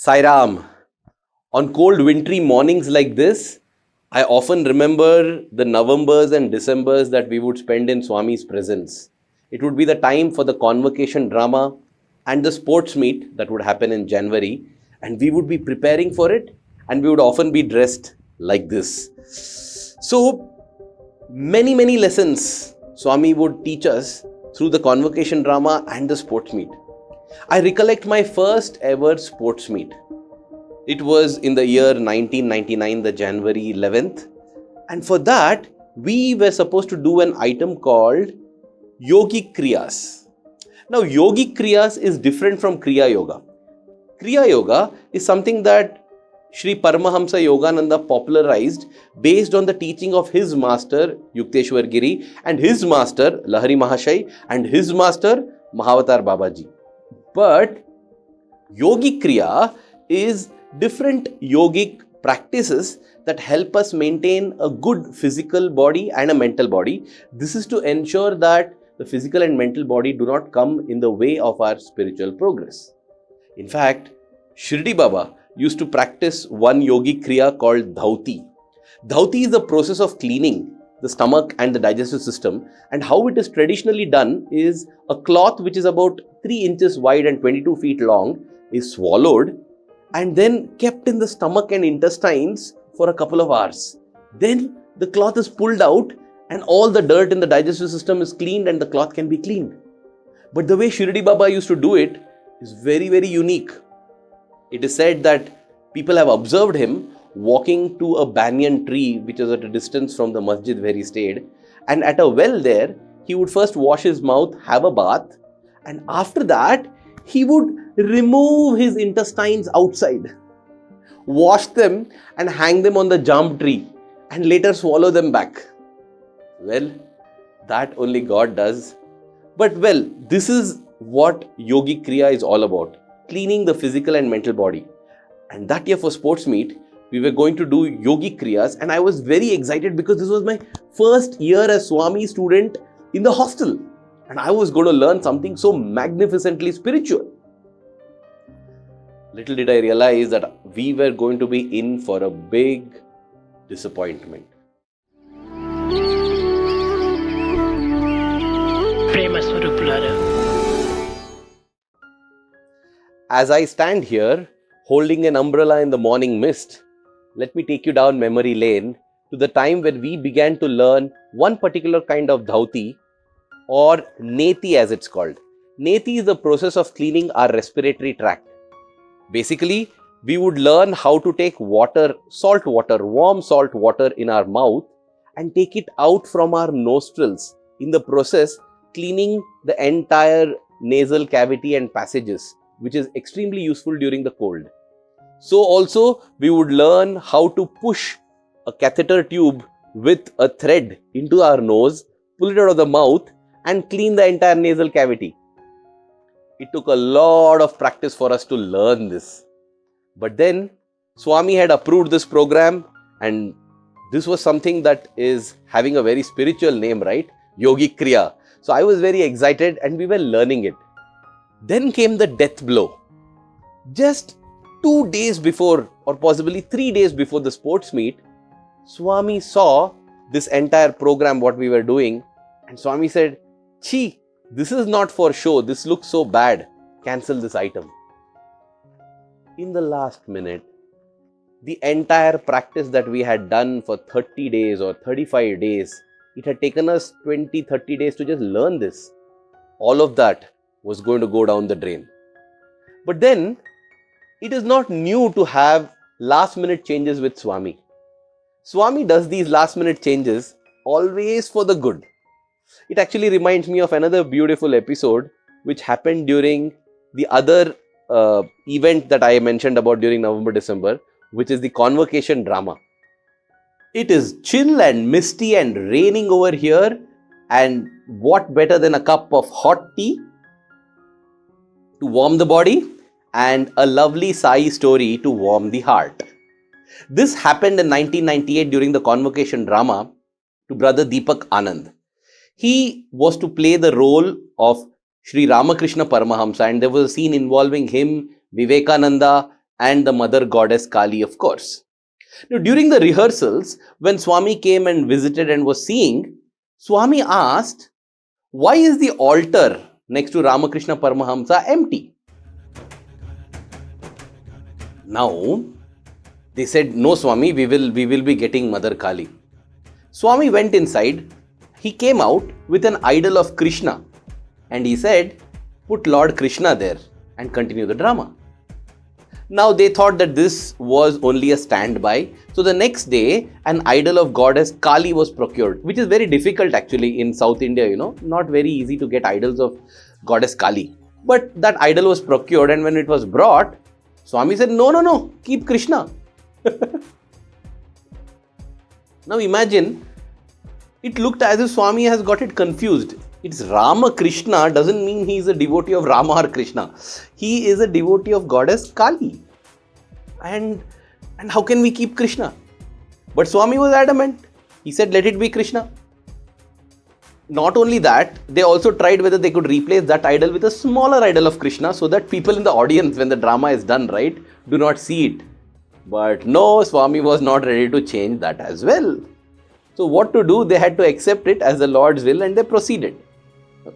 Sairam. On cold wintry mornings like this, I often remember the Novembers and Decembers that we would spend in Swami's presence. It would be the time for the Convocation Drama and the sports meet that would happen in January, and we would be preparing for it, and we would often be dressed like this. So, many lessons Swami would teach us through the Convocation Drama and the sports meet. I recollect my first ever sports meet. It was in the year 1999, the January 11th. And for that, we were supposed to do an item called Yogic Kriyas. Now, Yogic Kriyas is different from Kriya Yoga. Kriya Yoga is something that Sri Paramahamsa Yogananda popularized based on the teaching of his master Yukteswar Giri and his master Lahari Mahashai and his master Mahavatar Babaji. But Yogic Kriya is different yogic practices that help us maintain a good physical body and a mental body. This is to ensure that the physical and mental body do not come in the way of our spiritual progress. In fact, Shirdi Baba used to practice one yogic kriya called dhauti. Dhauti is the process of cleaning the stomach and the digestive system, and how it is traditionally done is a cloth which is about 3 inches wide and 22 feet long is swallowed and then kept in the stomach and intestines for a couple of hours. Then the cloth is pulled out and all the dirt in the digestive system is cleaned and the cloth can be cleaned. But the way Shirdi Baba used to do it is very unique. It is said that people have observed him walking to a banyan tree which is at a distance from the masjid where he stayed, and at a well there, he would first wash his mouth, have a bath, and after that, he would remove his intestines outside, wash them and hang them on the jamb tree and later swallow them back. Well, that only God does. But well, this is what Yogic Kriya is all about, cleaning the physical and mental body. And that year for sports meet, we were going to do Yogic Kriyas, and I was very excited because this was my first year as Swami student in the hostel. And I was going to learn something so magnificently spiritual. Little did I realize that we were going to be in for a big disappointment. As I stand here, holding an umbrella in the morning mist, let me take you down memory lane to the time when we began to learn one particular kind of dhauti, or neti as it's called. Neti is the process of cleaning our respiratory tract. Basically, we would learn how to take water, salt water, warm salt water in our mouth and take it out from our nostrils, in the process cleaning the entire nasal cavity and passages, which is extremely useful during the cold. So also, we would learn how to push a catheter tube with a thread into our nose, pull it out of the mouth and clean the entire nasal cavity. It took a lot of practice for us to learn this. But then, Swami had approved this program, and this was something that is having a very spiritual name, right? Yogic Kriya. So I was very excited and we were learning it. Then came the death blow. Just 2 days before, or possibly 3 days before the sports meet, Swami saw this entire program, what we were doing, and Swami said, "Chi, this is not for show, this looks so bad, cancel this item." In the last minute, the entire practice that we had done for 30 days or 35 days, it had taken us 20-30 days to just learn this. All of that was going to go down the drain. But then, it is not new to have last minute changes with Swami. Swami does these last minute changes always for the good. It actually reminds me of another beautiful episode which happened during the other event that I mentioned about during November-December, which is the Convocation Drama. It is chill and misty and raining over here, and what better than a cup of hot tea to warm the body and a lovely Sai story to warm the heart. This happened in 1998 during the Convocation Drama to brother Deepak Anand. He was to play the role of Sri Ramakrishna Paramahamsa, and there was a scene involving him, Vivekananda and the mother goddess Kali, of course. Now, during the rehearsals, when Swami came and visited and was seeing, Swami asked, why is the altar next to Ramakrishna Paramahamsa empty? Now, they said, no Swami, we will be getting Mother Kali. Swami went inside. He came out with an idol of Krishna and he said, put Lord Krishna there and continue the drama. Now they thought that this was only a standby. So the next day, an idol of goddess Kali was procured, which is very difficult actually in South India, not very easy to get idols of goddess Kali. But that idol was procured, and when it was brought, Swami said, no, keep Krishna. Now imagine, it looked as if Swami has got it confused. It's Rama Krishna doesn't mean he is a devotee of Rama or Krishna. He is a devotee of goddess Kali. And how can we keep Krishna? But Swami was adamant. He said, let it be Krishna. Not only that, they also tried whether they could replace that idol with a smaller idol of Krishna so that people in the audience, when the drama is done, right, do not see it. But no, Swami was not ready to change that as well. So what to do? They had to accept it as the Lord's will and they proceeded.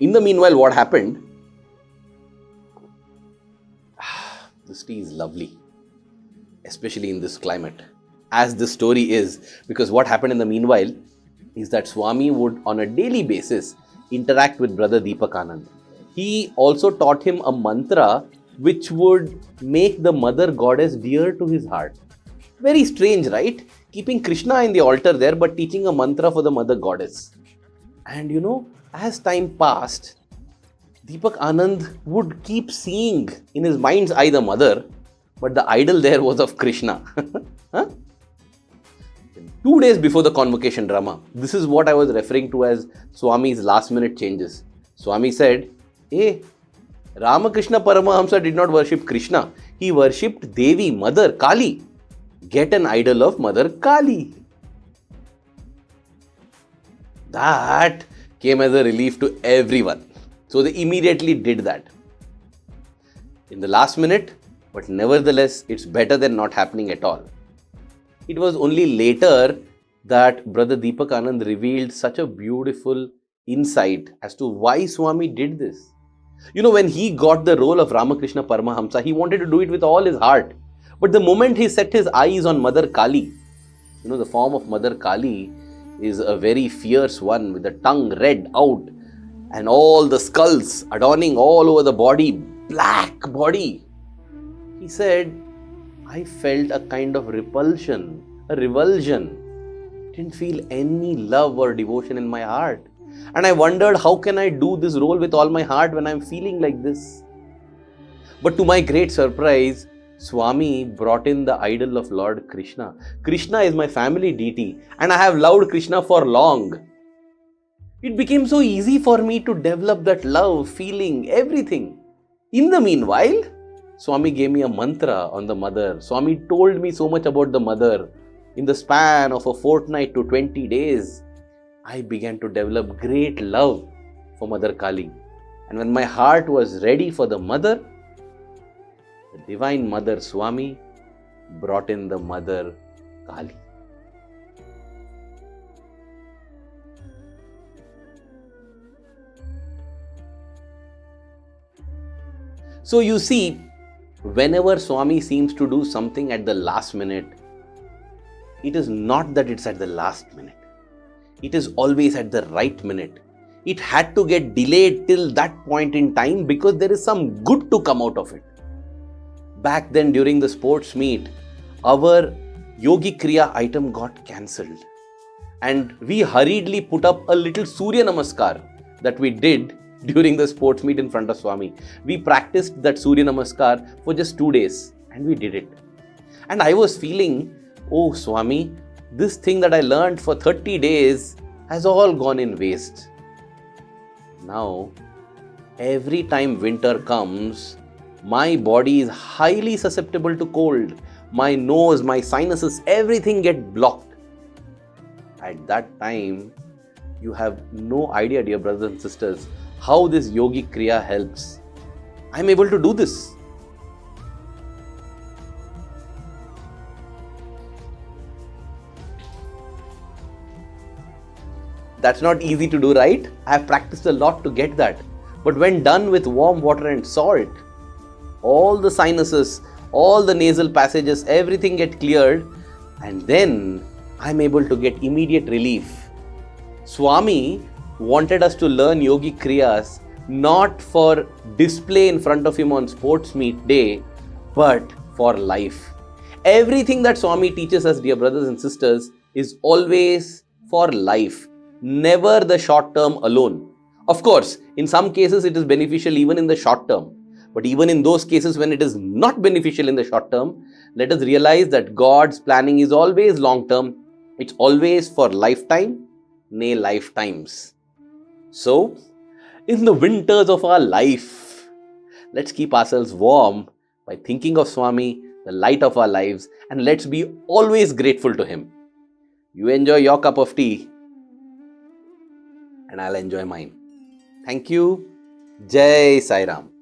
In the meanwhile, what happened? This tea is lovely, especially in this climate, as this story is, because what happened in the meanwhile is that Swami would on a daily basis interact with brother Deepak Anand. He also taught him a mantra which would make the mother goddess dear to his heart. Very strange, right? Keeping Krishna in the altar there, but teaching a mantra for the mother goddess. And as time passed, Deepak Anand would keep seeing in his mind's eye the mother, but the idol there was of Krishna. Huh? 2 days before the convocation drama, this is what I was referring to as Swami's last minute changes. Swami said, hey, Ramakrishna Paramahamsa did not worship Krishna. He worshipped Devi, Mother Kali. Get an idol of Mother Kali. That came as a relief to everyone. So they immediately did that. In the last minute, but nevertheless, it's better than not happening at all. It was only later that brother Deepak Anand revealed such a beautiful insight as to why Swami did this. When he got the role of Ramakrishna Paramahamsa, he wanted to do it with all his heart. But the moment he set his eyes on Mother Kali, the form of Mother Kali is a very fierce one with the tongue red out and all the skulls adorning all over the body, black body. He said, I felt a kind of repulsion, a revulsion. Didn't feel any love or devotion in my heart. And I wondered, how can I do this role with all my heart when I'm feeling like this? But to my great surprise, Swami brought in the idol of Lord Krishna. Krishna is my family deity and I have loved Krishna for long. It became so easy for me to develop that love, feeling, everything. In the meanwhile, Swami gave me a mantra on the mother. Swami told me so much about the mother. In the span of a fortnight to 20 days, I began to develop great love for Mother Kali. And when my heart was ready for the mother, the Divine Mother Swami brought in the Mother Kali. So you see, whenever Swami seems to do something at the last minute, it is not that it's at the last minute. It is always at the right minute. It had to get delayed till that point in time because there is some good to come out of it. Back then during the sports meet, our Yogi Kriya item got cancelled. And we hurriedly put up a little Surya Namaskar that we did during the sports meet in front of Swami. We practiced that Surya Namaskar for just 2 days and we did it. And I was feeling, oh Swami, this thing that I learned for 30 days has all gone in waste. Now, every time winter comes, my body is highly susceptible to cold. My nose, my sinuses, everything get blocked. At that time, you have no idea, dear brothers and sisters, how this Yogi Kriya helps. I am able to do this. That's not easy to do, right? I have practiced a lot to get that. But when done with warm water and salt, all the sinuses, all the nasal passages, everything get cleared, and then I'm able to get immediate relief. Swami wanted us to learn yogic kriyas not for display in front of him on sports meet day, but for life. Everything that Swami teaches us, dear brothers and sisters, is always for life, never the short term alone. Of course, in some cases it is beneficial even in the short term. But even in those cases when it is not beneficial in the short term, let us realize that God's planning is always long term. It's always for lifetime, nay lifetimes. So, in the winters of our life, let's keep ourselves warm by thinking of Swami, the light of our lives, and let's be always grateful to him. You enjoy your cup of tea, and I'll enjoy mine. Thank you. Jai Sai Ram.